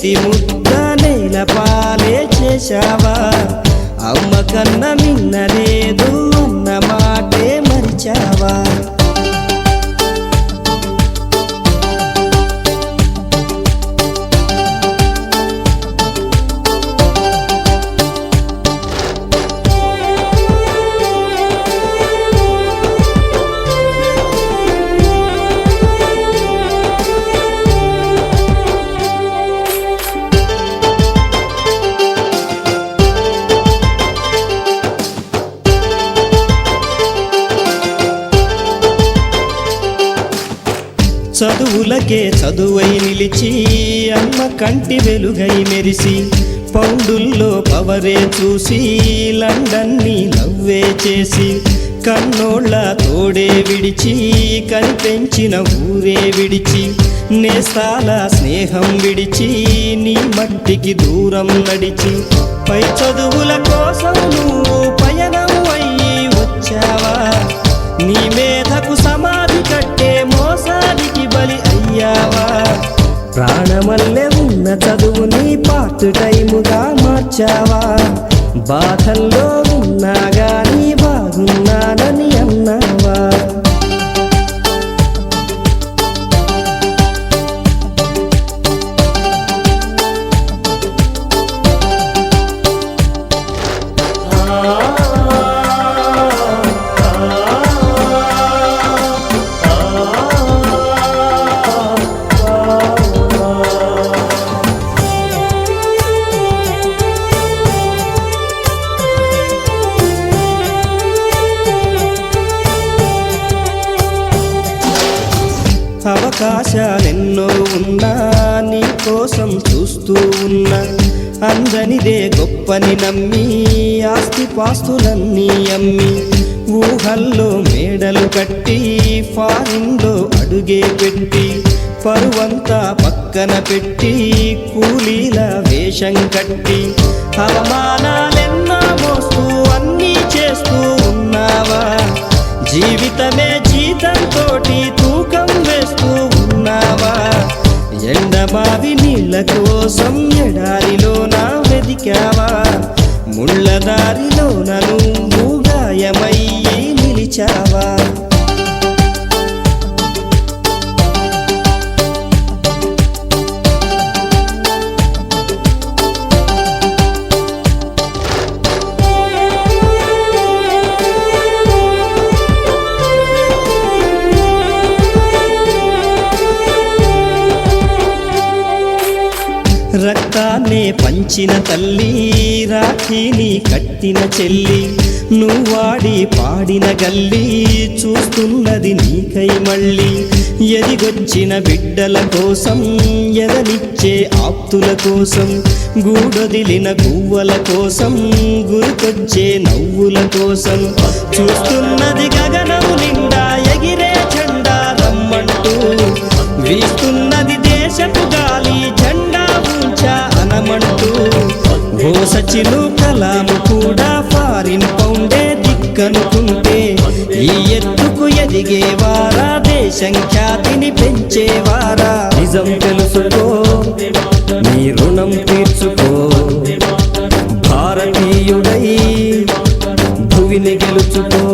చేతి ముద్ద నేల పాలే చేశావా అమ్మ కన్న మిన్నలేదు అన్న మాటే మరిచావా చదువులకే చదువై నిలిచి అమ్మ కంటి వెలుగై మెరిసి పౌండుల్లో పవరే చూసి లండన్ని నవ్వే చేసి కన్నోళ్ళ తోడే విడిచి కనిపెంచిన ఊరే విడిచి నేస్తాల స్నేహం విడిచి నీ మట్టికి దూరం నడిచి పై చదువుల కోసం నువ్వు పయనం అయ్యి వచ్చావా నీ మేధకు సమాధి కట్టే మోసానికి బలి అయ్యావా ప్రాణమల్లె ఉన్న చదువుని పార్ట్ టైముగా మార్చావా బాధల్లో ఉన్నా గాని బాగున్నానని అన్నావా అవకాశాలెన్నో ఉన్నా నీ కోసం చూస్తూ ఉన్నా అందనిదే గొప్పని నమ్మి ఆస్తిపాస్తులన్నీ అమ్మి ఊహల్లో మేడలు కట్టి ఫారిన్లో అడుగే పెట్టి పరువంతా పక్కన పెట్టి కూలీల వేషం కట్టి అవమానాలెన్నో మోస్తూ అన్నీ చేస్తూ ఉన్నావా జీవితమే జీతంతోటి తూకం వేస్తూ ఉన్నావా ఎండమావి నీళ్ళ కోసం ఎడారిలోన వెదికావా ముళ్ళ దారిలోన నువ్వు గాయమయ్యి నిలిచావా రక్తాన్నే పంచిన తల్లి రాఖీని కట్టిన చెల్లి నువ్వాడి పాడిన గల్లి చూస్తున్నది నీకై మళ్ళీ ఎదిగొచ్చిన బిడ్డల కోసం ఎదనిచ్చే ఆప్తుల కోసం గూడొదిలిన గువ్వల కోసం గురికొచ్చే నవ్వుల కోసం చూస్తున్నది గగనం నిండా ఎగిరే జెండా రమ్మంటూ వీస్తున్నది దేశపు గాలి జెండా అనమంటూ ఓ సచిను కలాము కూడా ఫారిన్ పౌండే దిక్కనుకుంటే ఈ ఎత్తుకు ఎదిగేవారా దేశం ఖ్యాతిని పెంచేవారా నిజం తెలుసుకో నీ రుణం తీర్చుకో భారతీయుడై భువిని గెలుచుకో